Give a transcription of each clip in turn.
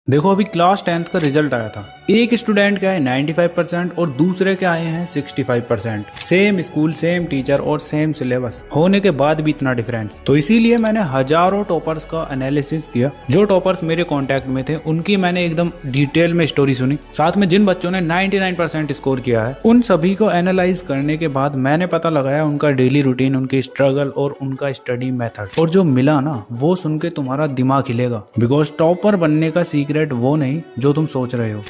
देखो अभी class 10th का रिजल्ट आया था। एक स्टूडेंट का है 95% और दूसरे के आए हैं 65%। सेम स्कूल, सेम टीचर और सेम सिलेबस होने के बाद भी इतना डिफरेंस। तो इसीलिए मैंने हजारों टॉपर्स का एनालिसिस किया। जो टॉपर्स मेरे कांटेक्ट में थे उनकी मैंने एकदम डिटेल में स्टोरी सुनी। साथ में जिन बच्चों ने 99% स्कोर किया है उन सभी को एनालाइज करने के बाद मैंने पता लगाया उनका डेली रूटीन, उनकी स्ट्रगल और उनका स्टडी मेथड। और जो मिला ना वो सुन के तुम्हारा दिमाग हिलेगा। बिकॉज टॉपर बनने का सीक्रेट वो नहीं जो तुम सोच रहे हो।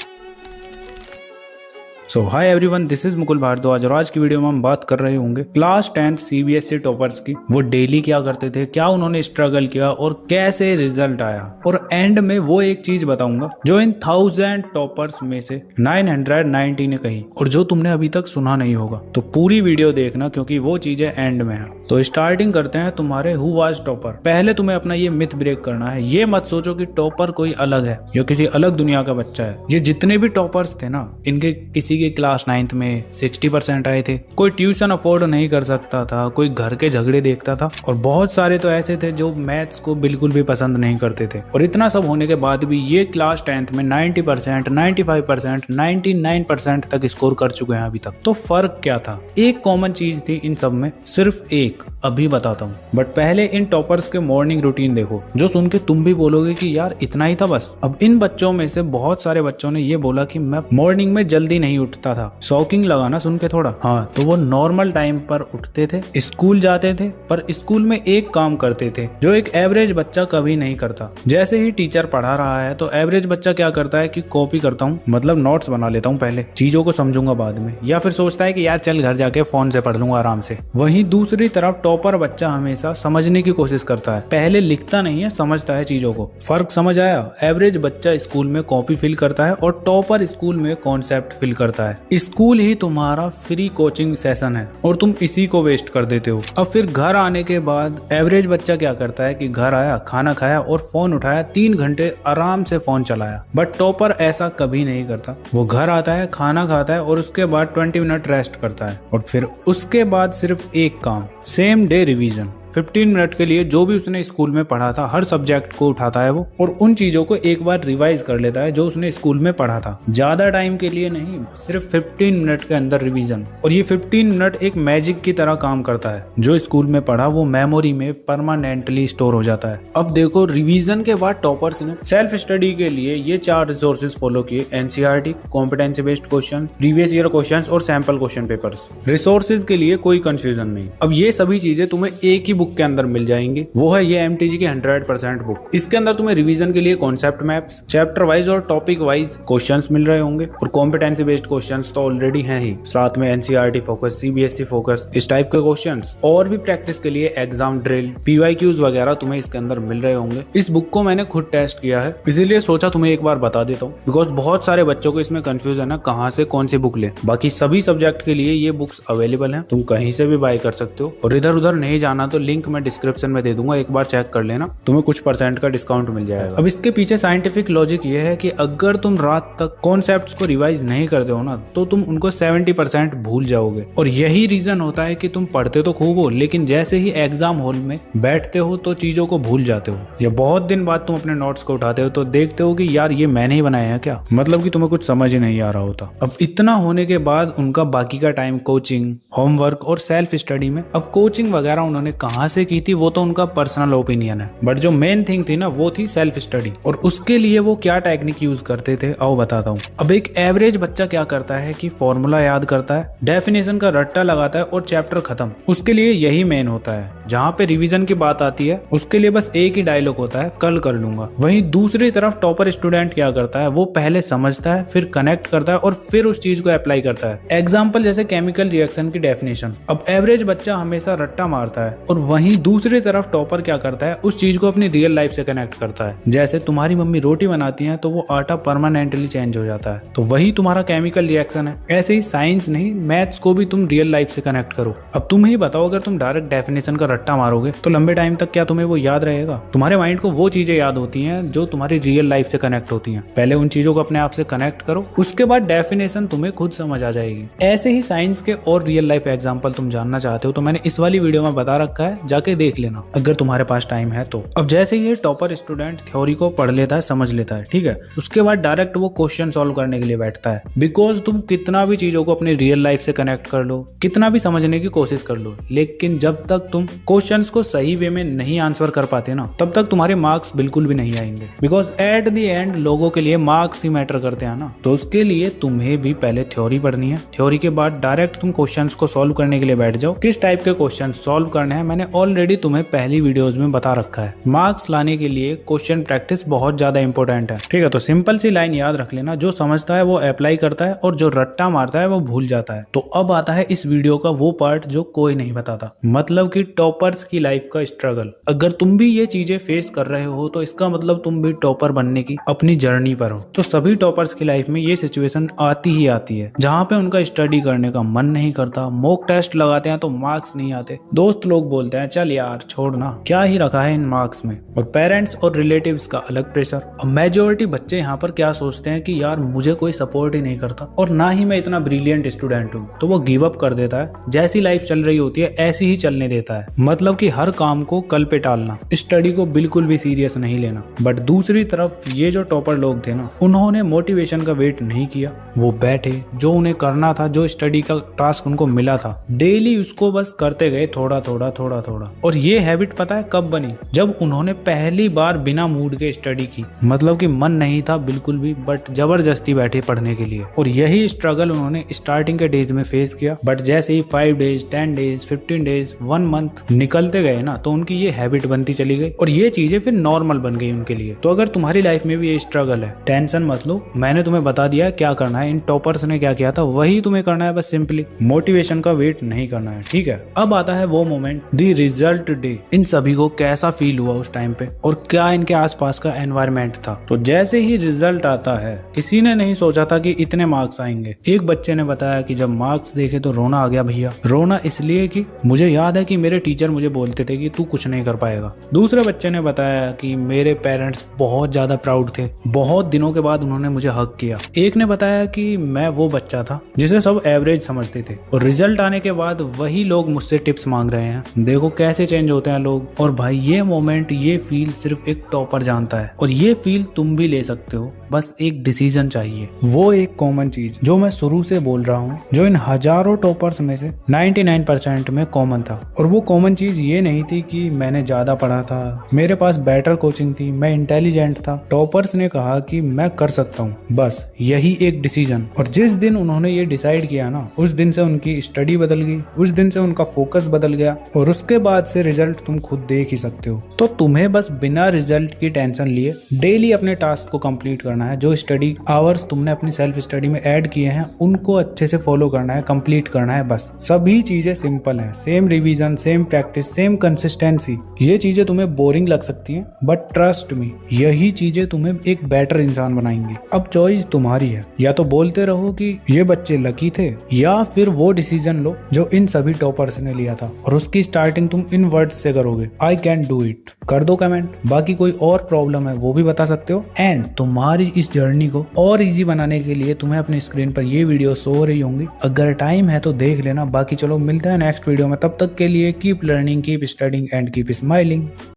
So hi everyone, this is Mukul Bhardwaj और आज की वीडियो में हम बात कर रहे होंगे क्लास 10th सीबीएसई टॉपर्स की। वो डेली क्या करते थे, क्या उन्होंने स्ट्रगल किया और कैसे रिजल्ट आया। और एंड में वो एक चीज बताऊंगा जो इन 1000 टॉपर्स में से 990 ने कही और जो तुमने अभी तक सुना नहीं होगा। तो पूरी वीडियो देखना क्योंकि वो चीजें एंड में है। तो स्टार्टिंग करते हैं तुम्हारे हु वाज टॉपर। पहले तुम्हें अपना ये मिथ ब्रेक करना है। ये मत सोचो कि टॉपर कोई अलग है या किसी अलग दुनिया का बच्चा है। ये जितने भी टॉपर्स थे ना, इनके किसी के क्लास 9th में 60% आए थे। कोई ट्यूशन अफोर्ड नहीं कर सकता था, कोई घर के झगड़े देखता था और बहुत सारे तो ऐसे थे जो मैथ्स को बिल्कुल भी पसंद नहीं करते थे। और इतना सब होने के बाद भी ये क्लास 10th में 90%, 95%, 99% तक स्कोर कर चुके हैं अभी तक। तो फर्क क्या था? एक कॉमन चीज थी इन सब में, सिर्फ एक, अभी बताता हूँ। बट पहले इन टॉपर्स के मॉर्निंग रूटीन देखो जो सुन के तुम भी बोलोगे कि यार इतना ही था बस। अब इन बच्चों में से बहुत सारे बच्चों ने ये बोला कि मैं मॉर्निंग में जल्दी नहीं उठता था। शॉकिंग लगा ना सुन के थोड़ा? हाँ, तो वो नॉर्मल टाइम पर उठते थे, स्कूल जाते थे, पर स्कूल में एक काम करते थे जो एक एवरेज बच्चा कभी नहीं करता। जैसे ही टीचर पढ़ा रहा है तो एवरेज बच्चा क्या करता है कि कॉपी करता हूँ, मतलब नोट्स बना लेता हूँ पहले, चीजों को समझूंगा बाद में, या फिर सोचता है कि यार चल घर जाके फोन से पढ़ लूंगा आराम से। वहीं दूसरी तरफ टॉपर बच्चा हमेशा समझने की कोशिश करता है। पहले लिखता नहीं है, समझता है चीजों को। फर्क समझ आया? एवरेज बच्चा स्कूल में कॉपी फिल करता है और टॉपर स्कूल में कॉन्सेप्ट फिल करता है। स्कूल ही तुम्हारा फ्री कोचिंग सेशन है और तुम इसी को वेस्ट कर देते हो। अब फिर घर आने के बाद एवरेज बच्चा क्या करता है कि घर आया, खाना खाया और फोन उठाया, 3 घंटे आराम से फोन चलाया। बट टॉपर ऐसा कभी नहीं करता। वो घर आता है, खाना खाता है और उसके बाद 20 मिनट रेस्ट करता है और फिर उसके बाद सिर्फ एक काम, सेम डे रिवीजन। 15 मिनट के लिए जो भी उसने स्कूल में पढ़ा था, हर सब्जेक्ट को उठाता है वो और उन चीजों को एक बार रिवाइज कर लेता है जो उसने स्कूल में पढ़ा था। ज्यादा टाइम के लिए नहीं, सिर्फ 15 मिनट के अंदर रिवीजन। और ये 15 मिनट एक मैजिक की तरह काम करता है। जो स्कूल में पढ़ा वो मेमोरी में परमानेंटली स्टोर हो जाता है। अब देखो, रिवीजन के बाद टॉपर्स ने सेल्फ स्टडी के लिए ये 4 रिसोर्सेज फॉलो किए: NCERT, competency based question, previous year question और सैंपल क्वेश्चन पेपर्स। रिसोर्सेज के लिए कोई कंफ्यूजन नहीं। अब ये सभी चीजें तुम्हें एक ही बुक के अंदर मिल जाएंगी। वो है ये एमटीजी की 100% बुक। इसके अंदर तुम्हें रिवीजन के लिए कॉन्सेप्ट मैप्स, चैप्टर वाइज और टॉपिक वाइज क्वेश्चंस मिल रहे होंगे और कॉम्पिटेंसी बेस्ड क्वेश्चंस तो ऑलरेडी हैं ही। साथ में एनसीईआरटी फोकस, सीबीएसई फोकस, इस टाइप के क्वेश्चंस और भी प्रैक्टिस के लिए एग्जाम ड्रिल, पीवाईक्यूज वगैरह तुम्हें इसके अंदर मिल रहे होंगे। इस बुक को मैंने खुद टेस्ट किया है, इसीलिए सोचा तुम्हें एक बार बता देता हूँ। बिकॉज बहुत सारे बच्चों को इसमें कंफ्यूज है ना कहाँ से कौन सी बुक ले। बाकी सभी सब्जेक्ट के लिए ये बुक्स अवेलेबल है, तुम कहीं से भी बाय कर सकते हो। और इधर उधर नहीं जाना तो लिंक मैं डिस्क्रिप्शन में दे दूंगा, एक बार चेक कर लेना, तुम्हें कुछ % का डिस्काउंट मिल जाएगा। अब इसके पीछे साइंटिफिक लॉजिक ये है कि अगर तुम रात तक कॉन्सेप्ट्स को रिवाइज नहीं करते हो ना तो तुम उनको 70% भूल जाओगे। और यही रीजन होता है कि तुम पढ़ते तो खूब हो लेकिन जैसे ही एग्जाम हॉल में बैठते हो तो चीजों को भूल जाते हो, या बहुत दिन बाद तुम अपने नोट्स को उठाते हो तो देखते हो कि यार ये मैंने ही बनाया है क्या, मतलब कि तुम्हें कुछ समझ ही नहीं आ रहा होता। अब इतना होने के बाद उनका बाकी का टाइम कोचिंग, होमवर्क और सेल्फ स्टडी में। अब कोचिंग वगैरह उन्होंने कहाँ से की थी वो तो उनका पर्सनल ओपिनियन है, बट जो मेन थिंग थी ना वो थी सेल्फ स्टडी। और उसके लिए वो क्या टेक्निक यूज करते थे आओ बताता हूँ। अब एक एवरेज बच्चा क्या करता है कि फॉर्मूला याद करता है, डेफिनेशन का रट्टा लगाता है और चैप्टर खत्म। उसके लिए यही मेन होता है। जहाँ पे रिवीजन की बात आती है उसके लिए बस एक ही डायलॉग होता है, कल कर लूंगा। वहीं दूसरी तरफ टॉपर स्टूडेंट क्या करता है, वो पहले समझता है, फिर कनेक्ट करता है और फिर उस चीज को अप्लाई करता है। एग्जाम्पल जैसे केमिकल रिएक्शन की डेफिनेशन। अब एवरेज बच्चा हमेशा रट्टा मारता है और वहीं दूसरी तरफ टॉपर क्या करता है, उस चीज को अपनी रियल लाइफ से कनेक्ट करता है। जैसे तुम्हारी मम्मी रोटी बनाती है तो वो आटा परमानेंटली चेंज हो जाता है, तो वही तुम्हारा केमिकल रिएक्शन है। ऐसे ही साइंस नहीं, मैथ्स को भी तुम रियल लाइफ से कनेक्ट करो। अब तुम ही बताओ, अगर तुम डायरेक्ट डेफिनेशन का रट्टा मारोगे तो लंबे टाइम तक क्या तुम्हें वो याद रहेगा? तुम्हारे माइंड को वो चीजें याद होती हैं जो तुम्हारी रियल लाइफ से कनेक्ट होती हैं। पहले उन चीजों को अपने आप से कनेक्ट करो, उसके बाद डेफिनेशन तुम्हें खुद समझ आ जाएगी। ऐसे ही साइंस के और रियल लाइफ एग्जांपल तुम जानना चाहते हो तो मैंने इस वाली वीडियो में बता रखा है, जाके देख लेना अगर तुम्हारे पास टाइम है तो। अब जैसे ये टॉपर स्टूडेंट थ्योरी को पढ़ लेता है, समझ लेता है, ठीक है, उसके बाद डायरेक्ट वो क्वेश्चन सॉल्व करने के लिए बैठता है। बिकॉज तुम कितना भी चीजों को अपनी रियल लाइफ से कनेक्ट कर लो, कितना भी समझने की कोशिश कर लो, लेकिन जब तक तुम क्वेश्चंस को सही वे में नहीं आंसर कर पाते ना, तब तक तुम्हारे मार्क्स बिल्कुल भी नहीं आएंगे। बिकॉज एट द एंड लोगों के लिए मार्क्स ही मैटर करते हैं ना। तो उसके लिए तुम्हें भी पहले थ्योरी पढ़नी है, थ्योरी के बाद डायरेक्ट तुम क्वेश्चंस को सॉल्व करने के लिए बैठ जाओ। किस टाइप के क्वेश्चन सॉल्व करने हैं मैंने ऑलरेडी तुम्हें पहली वीडियोस में बता रखा है। मार्क्स लाने के लिए क्वेश्चन प्रैक्टिस बहुत ज्यादा इंपॉर्टेंट है, ठीक है। तो सिंपल सी लाइन याद रख लेना, जो समझता है वो अप्लाई करता है और जो रट्टा मारता है वो भूल जाता है। तो अब आता है इस वीडियो का वो पार्ट जो कोई नहीं बताता, मतलब कि टॉपर्स की लाइफ का स्ट्रगल। अगर तुम भी ये चीजें फेस कर रहे हो तो इसका मतलब तुम भी टॉपर बनने की अपनी जर्नी पर हो। तो सभी टॉपर्स की लाइफ में ये सिचुएशन आती ही आती है जहाँ पे उनका स्टडी करने का मन नहीं करता, मॉक टेस्ट लगाते हैं तो मार्क्स नहीं आते, दोस्त लोग बोलते हैं चल यार छोड़ना, क्या ही रखा है इन मार्क्स में, और पेरेंट्स और रिलेटिव्स का अलग प्रेशर। और मेजोरिटी बच्चे यहाँ पर क्या सोचते हैं कि यार मुझे कोई सपोर्ट ही नहीं करता और ना ही मैं इतना ब्रिलियंट स्टूडेंट हूँ, तो वो गिव अप कर देता है। जैसी लाइफ चल रही होती है ऐसी ही चलने देता है, मतलब कि हर काम को कल पे टालना, स्टडी को बिल्कुल भी सीरियस नहीं लेना। बट दूसरी तरफ ये जो टॉपर लोग थे ना, उन्होंने मोटिवेशन का वेट नहीं किया, वो बैठे, जो उन्हें करना था, जो स्टडी का टास्क उनको मिला था, डेली उसको बस करते गए, थोड़ा थोड़ा थोड़ा थोड़ा। और ये हैबिट पता है कब बनी? जब उन्होंने पहली बार बिना मूड के स्टडी की, मतलब कि मन नहीं था बिल्कुल भी, बट जबरदस्ती बैठे पढ़ने के लिए। और यही स्ट्रगल उन्होंने स्टार्टिंग के डेज में फेस किया। बट जैसे ही 5 डेज, 10 डेज, 15 डेज, 1 मंथ निकलते गए ना, तो उनकी ये हैबिट बनती चली गई और ये चीजें फिर नॉर्मल बन गई उनके लिए। तो अगर तुम्हारी लाइफ में भी ये स्ट्रगल है, टेंशन मत लो, मैंने तुम्हें बता दिया क्या करना है। इन टॉपर्स ने क्या किया था वही तुम्हें करना है, बस सिंपली मोटिवेशन का वेट नहीं करना है, ठीक है। अब आता है वो मोमेंट, द रिजल्ट डे। इन सभी को कैसा फील हुआ उस टाइम पे और क्या इनके आसपास का एनवायरमेंट था। तो जैसे ही रिजल्ट आता है, किसी ने नहीं सोचा था कि इतने मार्क्स आएंगे। एक बच्चे ने बताया कि जब मार्क्स देखे तो रोना आ गया भैया। रोना इसलिए कि मुझे याद है कि मेरे टीचर मुझे बोलते थे कि तू कुछ नहीं कर पाएगा। दूसरे बच्चे ने बताया कि मेरे पेरेंट्स बहुत ज्यादा प्राउड थे, बहुत दिनों के बाद उन्होंने मुझे हक किया। एक ने बताया कि मैं वो बच्चा था जिसे सब एवरेज समझते थे, और रिजल्ट आने के बाद वही लोग मुझसे टिप्स मांग रहे हैं। देखो कैसे चेंज होते हैं लोग। और भाई ये मोमेंट, ये फील सिर्फ एक टॉपर जानता है, और ये फील तुम भी ले सकते हो, बस एक डिसीजन चाहिए। वो एक कॉमन चीज जो मैं शुरू से बोल रहा हूँ, जो इन हजारों टॉपर्स में से 99% में कॉमन था। और वो कॉमन चीज ये नहीं थी कि मैंने ज्यादा पढ़ा था, मेरे पास बेटर कोचिंग थी, मैं इंटेलिजेंट था। टॉपर्स ने कहा कि मैं कर सकता हूँ, बस यही एक डिसीजन। और जिस दिन उन्होंने ये डिसाइड किया ना, उस दिन से उनकी स्टडी बदल गई, उस दिन से उनका फोकस बदल गया, और उसके बाद से रिजल्ट तुम खुद देख ही सकते हो। तो तुम्हें बस बिना रिजल्ट की टेंशन लिए डेली अपने टास्क को कंप्लीट करना है। जो स्टडी आवर्स तुमने अपनी सेल्फ स्टडी में ऐड किए हैं उनको अच्छे से फॉलो करना है, कंप्लीट करना है, बस। सभी चीजें सिंपल हैं, same revision, same practice, same consistency. ये चीजें तुम्हें बोरिंग लग सकती हैं, बट ट्रस्ट मी, यही चीजें तुम्हें एक बेटर इंसान बनाएंगी। अब चॉइस तुम्हारी है, या तो बोलते रहो कि ये बच्चे लकी थे, या फिर वो डिसीजन लो जो इन सभी टॉपर्स ने लिया था, और उसकी स्टार्टिंग तुम इन वर्ड्स से करोगे, आई कैन डू इट। कर दो कमेंट। बाकी कोई और प्रॉब्लम है वो भी बता सकते हो। एंड तुम्हारी इस जर्नी को और इजी बनाने के लिए तुम्हें अपनी स्क्रीन पर ये वीडियो शो हो रही होंगी, अगर टाइम है तो देख लेना। बाकी चलो मिलते हैं नेक्स्ट वीडियो में, तब तक के लिए keep learning, keep studying and keep smiling.